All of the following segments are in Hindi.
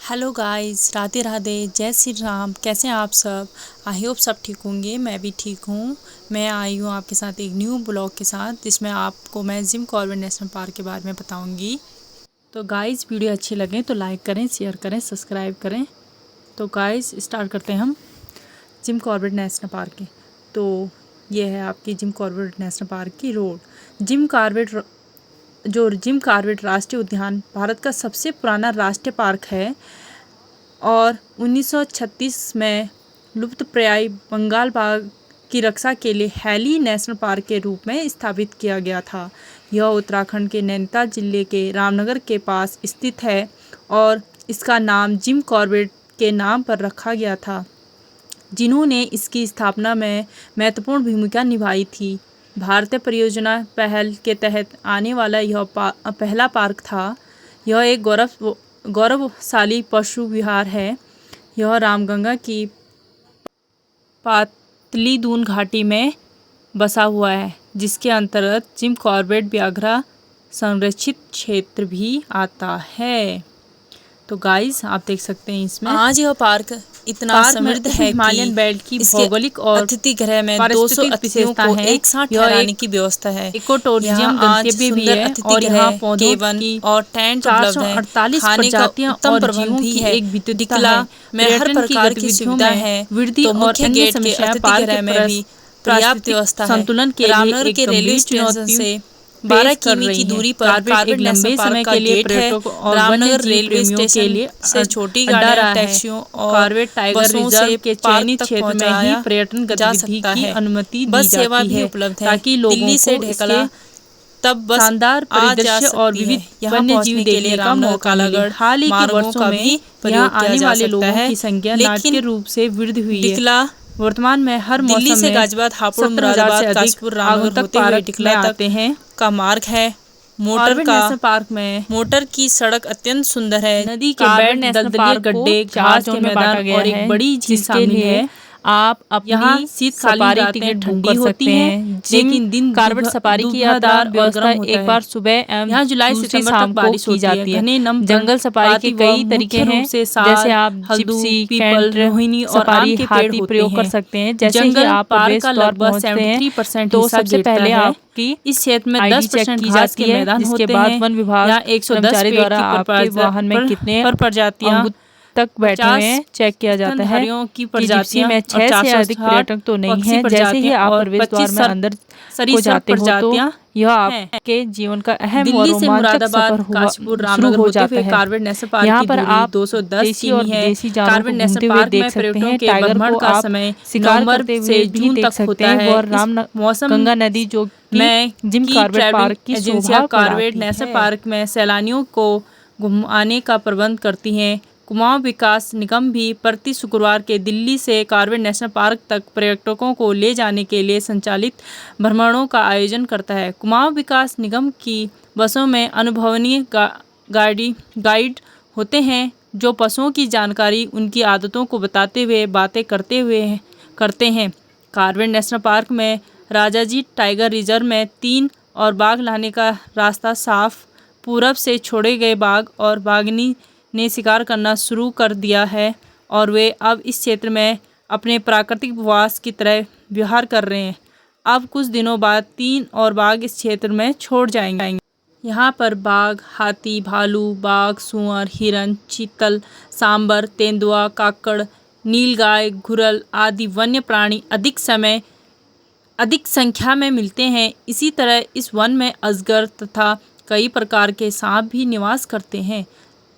हेलो गाइस, राधे राधे, जय श्री राम। कैसे हैं आप सब? आई होप सब ठीक होंगे। मैं भी ठीक हूँ। मैं आई हूँ आपके साथ एक न्यू ब्लॉग के साथ, जिसमें आपको मैं जिम कॉर्बेट नेशनल पार्क के बारे में बताऊँगी। तो गाइस, वीडियो अच्छी लगे तो लाइक करें, शेयर करें, सब्सक्राइब करें। तो गाइस, स्टार्ट करते हैं हम जिम कॉर्बेट नेशनल पार्क के। तो ये है आपकी जिम कॉर्बेट नेशनल पार्क की रोड। जिम कॉर्बेट राष्ट्रीय उद्यान भारत का सबसे पुराना राष्ट्रीय पार्क है और 1936 में लुप्तप्राय बंगाल बाघ की रक्षा के लिए हैली नेशनल पार्क के रूप में स्थापित किया गया था। यह उत्तराखंड के नैनीताल जिले के रामनगर के पास स्थित है और इसका नाम जिम कॉर्बेट के नाम पर रखा गया था, जिन्होंने इसकी स्थापना में महत्वपूर्ण भूमिका निभाई थी। भारतीय परियोजना पहल के तहत आने वाला यह पहला पार्क था। यह एक गौरवशाली पशु विहार है। यह रामगंगा की पातली दून घाटी में बसा हुआ है, जिसके अंतर्गत जिम कॉर्बेट व्याघ्र संरक्षित क्षेत्र भी आता है। तो गाइस, आप देख सकते हैं इसमें आज यह पार्क इतना समृद्ध है हिमालयन बेल्ट की भौगोलिक और अतिथि गृह में 200 अतिथियों को एक साथ ठहराने की व्यवस्था है। इकोटूरिज्म गंतव्य भी है और यहाँ पौधों की और टेंट उपलब्ध है। 448 प्रजातियां और प्रबंध भी है। एक विविधता में हर प्रकार की सुविधा है। वृद्धि और अन्य समस्याएं पार्क में भी पर्याप्त व्यवस्था है। संतुलन के लिए एक रेलवे स्टेशन से 12 किमी की दूरी पर कॉर्बेट नेशनल पार्क का गेट है। रामनगर रेलवे स्टेशन के लिए से छोटी गाड़ियां, टैक्सियों और कॉर्बेट टाइगर रिजर्व के चयनित क्षेत्र में ही पर्यटन गतिविधि की अनुमति दी जाती है, ताकि लोगों से ढेकला तब बस शानदार परिदृश्य और विविध वन्य जीव देखने का मौका मिले। हाल ही के वर्षों में यहाँ आने वाले लोगों की संख्या नाट्य रूप से वृद्धि हुई है। वर्तमान में हर मौसम में गाजियाबाद, हापुड़, मुरादाबाद, कासपुर, रामनगर होते हुए टिकला आते हैं का मार्ग है। नेशनल पार्क में मोटर की सड़क अत्यंत सुंदर है। नदी के बेड, दलदली गड्ढे, घास के मैदान और एक बड़ी झील शामिल है। आप अपनी शीत सफारी टिकट ठंडी होती है, लेकिन दिन कॉर्बेट सफारी की यात्रा व्यवस्था एक बार सुबह यहाँ जुलाई से सितंबर तक बारिश की जाती है। जंगल सफारी के कई तरीके हैं, जैसे आप जिप्सी, पीपल, रोहिणी और आम के हाथी प्रयोग कर सकते हैं। जैसे कि आप प्रवेश द्वार पहुंचते हैं तो सबसे पहले आपकी इस क्षेत्र में 10% घास के मैदान होते हैं। वन विभाग 110 द्वारा आपके वाहन में कितने प्रजातियां तक बैठे हुए हैं चेक किया जाता है। की प्रजातियां में 6 से अधिक पर्यटक तो नहीं है। जैसे ही आप प्रवेश द्वार में अंदर को जाते हो तो यह आपके जीवन का अहम और रोमांचक सफर शुरू हो जाता है। यहाँ पर आप 210 देशी और विदेशी जानवरों को घूमते हुए देख सकते हैं। टाइगर को आप शिकार करते हुए भी देख सकते हैं। वह रामगंगा नदी जो कि जिम कॉर्बेट पार्क की शोभा कॉर्बेट नेशनल पार्क में सैलानियों को घुमाने का प्रबंध करती हैं। कुमाऊं विकास निगम भी प्रति शुक्रवार के दिल्ली से कॉर्बेट नेशनल पार्क तक पर्यटकों को ले जाने के लिए संचालित भ्रमणों का आयोजन करता है। कुमाऊं विकास निगम की बसों में अनुभवनीय गाइड होते हैं, जो पशुओं की जानकारी, उनकी आदतों को बताते हुए बातें करते हैं। कॉर्बेट नेशनल पार्क में राजाजी टाइगर रिजर्व में 3 और बाघ लाने का रास्ता साफ। पूरब से छोड़े गए बाघ और बाघिनी ने शिकार करना शुरू कर दिया है और वे अब इस क्षेत्र में अपने प्राकृतिक वास की तरह व्यवहार कर रहे हैं। अब कुछ दिनों बाद 3 और बाघ इस क्षेत्र में छोड़ जाएंगे। यहाँ पर बाघ, हाथी, भालू, बाघ, सुअर, हिरन, चीतल, सांबर, तेंदुआ, काकड़, नीलगाय, घुरल आदि वन्य प्राणी अधिक संख्या में मिलते हैं। इसी तरह इस वन में अजगर तथा कई प्रकार के सांप भी निवास करते हैं।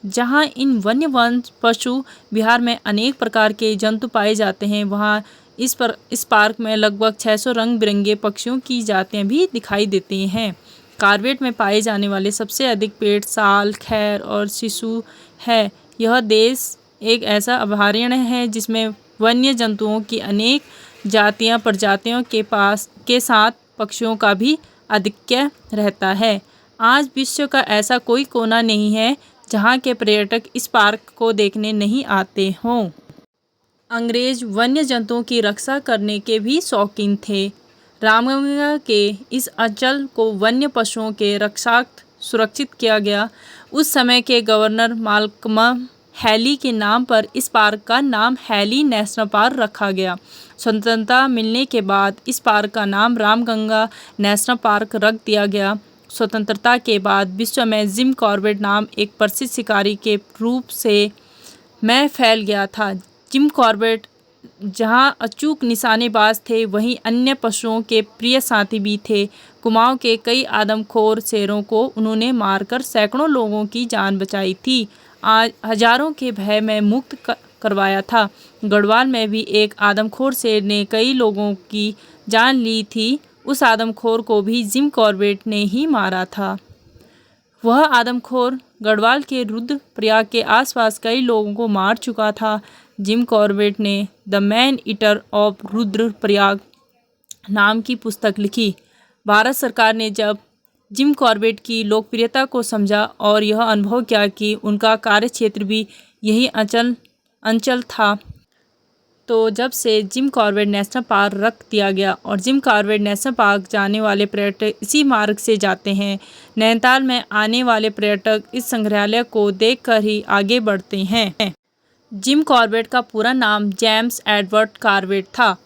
जहाँ इन वन्य वन पशु विहार में अनेक प्रकार के जंतु पाए जाते हैं, वहाँ इस पार्क में लगभग 600 रंग बिरंगे पक्षियों की जातियाँ भी दिखाई देती हैं। कॉर्बेट में पाए जाने वाले सबसे अधिक पेड़ साल, खैर और सिसु है। यह देश एक ऐसा अभयारण्य है जिसमें वन्य जंतुओं की अनेक प्रजातियों के साथ पक्षियों का भी आधिक्य रहता है। आज विश्व का ऐसा कोई कोना नहीं है जहाँ के पर्यटक इस पार्क को देखने नहीं आते हों। अंग्रेज वन्य जंतुओं की रक्षा करने के भी शौकीन थे। रामगंगा के इस अंचल को वन्य पशुओं के रक्षार्थ सुरक्षित किया गया। उस समय के गवर्नर माल्कम हैली के नाम पर इस पार्क का नाम हैली नेशनल पार्क रखा गया। स्वतंत्रता मिलने के बाद इस पार्क का नाम रामगंगा नेशनल पार्क रख दिया गया। स्वतंत्रता के बाद विश्व में जिम कॉर्बेट नाम एक प्रसिद्ध शिकारी के रूप से में फैल गया था। जिम कॉर्बेट जहां अचूक निशानेबाज थे, वहीं अन्य पशुओं के प्रिय साथी भी थे। कुमाऊं के कई आदमखोर शेरों को उन्होंने मारकर सैकड़ों लोगों की जान बचाई थी। आज हजारों के भय में मुक्त करवाया था। गढ़वाल में भी एक आदमखोर शेर ने कई लोगों की जान ली थी। उस आदमखोर को भी जिम कॉर्बेट ने ही मारा था। वह आदमखोर गढ़वाल के रुद्रप्रयाग के आसपास कई लोगों को मार चुका था। जिम कॉर्बेट ने the man eater of Rudraprayag नाम की पुस्तक लिखी। भारत सरकार ने जब जिम कॉर्बेट की लोकप्रियता को समझा और यह अनुभव किया कि उनका कार्यक्षेत्र भी यही अंचल था, तो जब से जिम कॉर्बेट नेशनल पार्क रख दिया गया और जिम कॉर्बेट नेशनल पार्क जाने वाले पर्यटक इसी मार्ग से जाते हैं। नैनीताल में आने वाले पर्यटक इस संग्रहालय को देखकर ही आगे बढ़ते हैं। जिम कॉर्बेट का पूरा नाम जेम्स एडवर्ड कॉर्बेट था।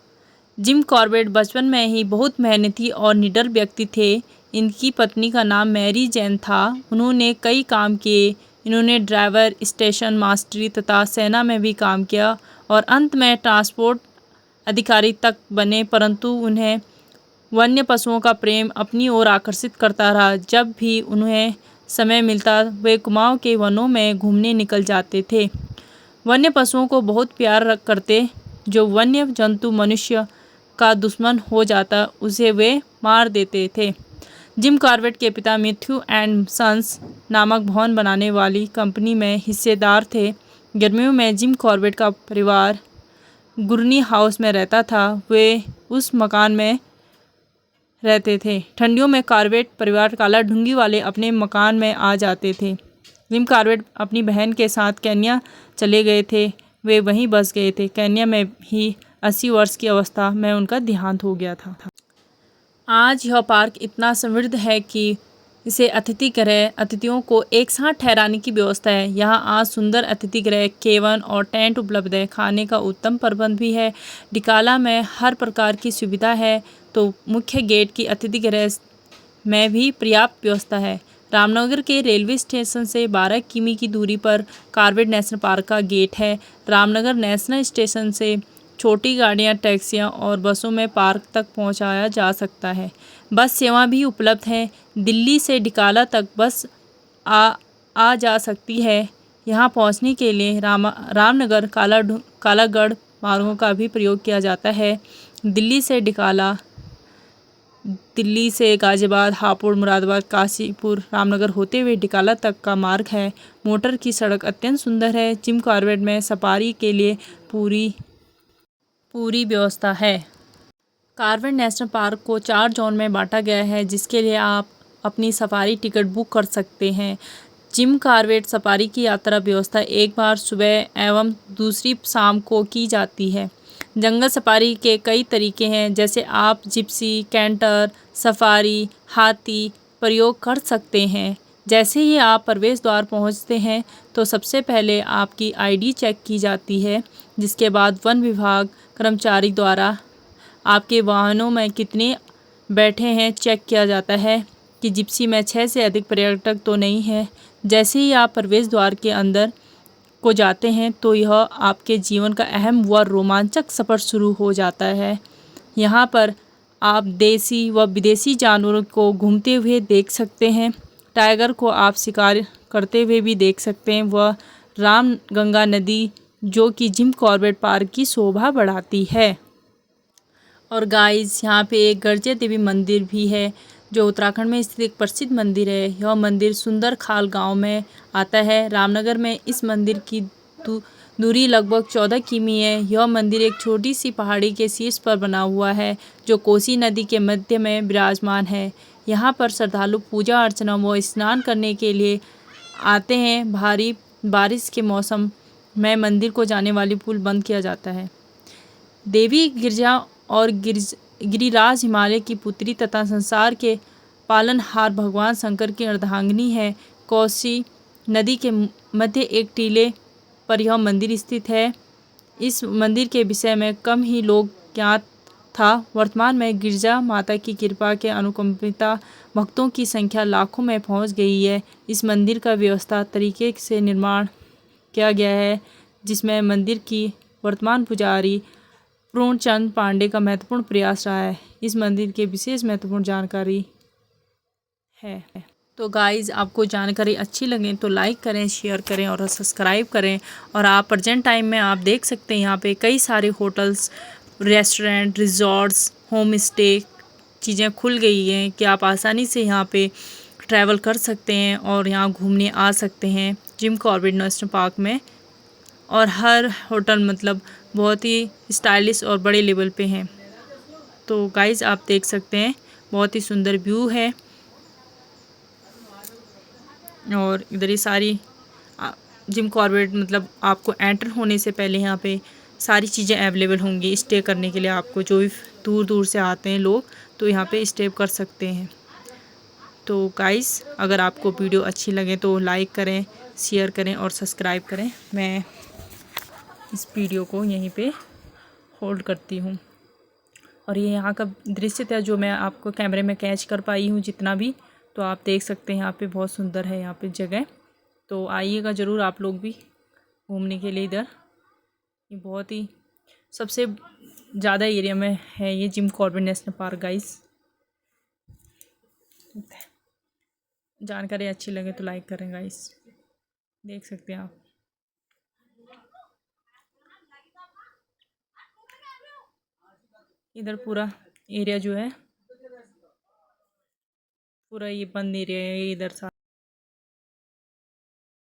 जिम कॉर्बेट बचपन में ही बहुत मेहनती और निडर व्यक्ति थे। इनकी पत्नी का नाम मैरी जैन था। उन्होंने कई काम किए। इन्होंने ड्राइवर, स्टेशन मास्टरी तथा सेना में भी काम किया और अंत में ट्रांसपोर्ट अधिकारी तक बने, परंतु उन्हें वन्य पशुओं का प्रेम अपनी ओर आकर्षित करता रहा। जब भी उन्हें समय मिलता वे कुमाऊं के वनों में घूमने निकल जाते थे। वन्य पशुओं को बहुत प्यार करते। जो वन्य जंतु मनुष्य का दुश्मन हो जाता उसे वे मार देते थे। जिम कॉर्बेट के पिता मैथ्यू एंड सन्स नामक भवन बनाने वाली कंपनी में हिस्सेदार थे। गर्मियों में जिम कॉर्बेट का परिवार गुर्नी हाउस में रहता था। वे उस मकान में रहते थे। ठंडियों में कॉर्बेट परिवार काला ढूंगी वाले अपने मकान में आ जाते थे। जिम कॉर्बेट अपनी बहन के साथ केन्या चले गए थे। वे वहीं बस गए थे। केन्या में ही 80 वर्ष की अवस्था में उनका देहांत हो गया था। आज यह पार्क इतना समृद्ध है कि इसे अतिथियों को एक साथ ठहराने की व्यवस्था है। यहाँ आज सुंदर अतिथि गृह, केवन और टेंट उपलब्ध है। खाने का उत्तम प्रबंध भी है। डिकाला में हर प्रकार की सुविधा है, तो मुख्य गेट की अतिथि गृह में भी पर्याप्त व्यवस्था है। रामनगर के रेलवे स्टेशन से 12 किमी की दूरी पर कॉर्बेट नेशनल पार्क का गेट है। रामनगर नेशनल स्टेशन से छोटी गाड़ियां, टैक्सियां और बसों में पार्क तक पहुंचाया जा सकता है। बस सेवा भी उपलब्ध है। दिल्ली से डिकाला तक बस आ जा सकती है। यहां पहुंचने के लिए रामनगर कालागढ़ मार्गों का भी प्रयोग किया जाता है। दिल्ली से डिकाला, दिल्ली से गाजियाबाद, हापुड़, मुरादाबाद, काशीपुर, रामनगर होते हुए डिकाला तक का मार्ग है। मोटर की सड़क अत्यंत सुंदर है। जिम कॉर्बेट में सफारी के लिए पूरी व्यवस्था है। कॉर्बेट नेशनल पार्क को 4 जोन में बांटा गया है, जिसके लिए आप अपनी सफारी टिकट बुक कर सकते हैं। जिम कॉर्बेट सफारी की यात्रा व्यवस्था एक बार सुबह एवं दूसरी शाम को की जाती है। जंगल सफारी के कई तरीके हैं, जैसे आप जिप्सी, कैंटर सफारी, हाथी प्रयोग कर सकते हैं। जैसे ही आप प्रवेश द्वार पहुंचते हैं तो सबसे पहले आपकी आईडी चेक की जाती है, जिसके बाद वन विभाग कर्मचारी द्वारा आपके वाहनों में कितने बैठे हैं चेक किया जाता है कि जिप्सी में 6 से अधिक पर्यटक तो नहीं है। जैसे ही आप प्रवेश द्वार के अंदर को जाते हैं तो यह आपके जीवन का अहम व रोमांचक सफ़र शुरू हो जाता है। यहाँ पर आप देसी व विदेशी जानवरों को घूमते हुए देख सकते हैं। टाइगर को आप शिकार करते हुए भी देख सकते हैं। वह रामगंगा नदी जो कि जिम कॉर्बेट पार्क की शोभा बढ़ाती है। और गाइस, यहाँ पे एक गर्जिया देवी मंदिर भी है, जो उत्तराखंड में स्थित एक प्रसिद्ध मंदिर है। यह मंदिर सुंदर खाल गांव में आता है। रामनगर में इस मंदिर की दूरी लगभग 14 किमी है। यह मंदिर एक छोटी सी पहाड़ी के शीर्ष पर बना हुआ है, जो कोसी नदी के मध्य में विराजमान है। यहाँ पर श्रद्धालु पूजा अर्चना व स्नान करने के लिए आते हैं। भारी बारिश के मौसम में मंदिर को जाने वाली पुल बंद किया जाता है। देवी गिरजा और गिरिराज हिमालय की पुत्री तथा संसार के पालनहार भगवान शंकर की अर्धांगिनी है। कोसी नदी के मध्य एक टीले पर यह मंदिर स्थित है। इस मंदिर के विषय में कम ही लोग ज्ञात था। वर्तमान में गिरजा माता की कृपा के अनुकंपिता भक्तों की संख्या लाखों में पहुंच गई है। इस मंदिर का व्यवस्था तरीके से निर्माण किया गया है, जिसमें मंदिर की वर्तमान पुजारी पूर्णचंद पांडे का महत्वपूर्ण प्रयास रहा है। इस मंदिर के विशेष महत्वपूर्ण जानकारी है। तो गाइज़, आपको जानकारी अच्छी लगे तो लाइक करें, शेयर करें और सब्सक्राइब करें। और आप प्रेजेंट टाइम में आप देख सकते हैं यहाँ पे कई सारे hotels, restaurant, resorts, home stay चीज़ें खुल गई हैं कि आप आसानी से यहाँ पे ट्रैवल कर सकते हैं और यहाँ घूमने आ सकते हैं जिम कॉर्बेट नेशनल पार्क में। और हर होटल मतलब बहुत ही स्टाइलिश और बड़े लेवल पे हैं। तो गाइज़, आप देख सकते हैं बहुत ही सुंदर व्यू है। और इधर ही सारी जिम कॉर्बेट मतलब आपको एंटर होने से पहले यहाँ पे सारी चीज़ें अवेलेबल होंगी स्टे करने के लिए। आपको जो भी दूर दूर से आते हैं लोग तो यहाँ पे स्टे कर सकते हैं। तो गाइस, अगर आपको वीडियो अच्छी लगे तो लाइक करें, शेयर करें और सब्सक्राइब करें। मैं इस वीडियो को यहीं पे होल्ड करती हूँ। और ये यहाँ का दृश्य था जो मैं आपको कैमरे में कैच कर पाई हूँ जितना भी। तो आप देख सकते हैं यहाँ पे बहुत सुंदर है यहाँ पे जगह। तो आइएगा ज़रूर आप लोग भी घूमने के लिए इधर। ये बहुत ही सबसे ज़्यादा एरिया में है ये Jim Corbett national park guys. जानकारी अच्छी लगे तो लाइक करें गाइस। देख सकते हैं आप। इधर पूरा एरिया जो है पूरा ये बंद एरिया है इधर सा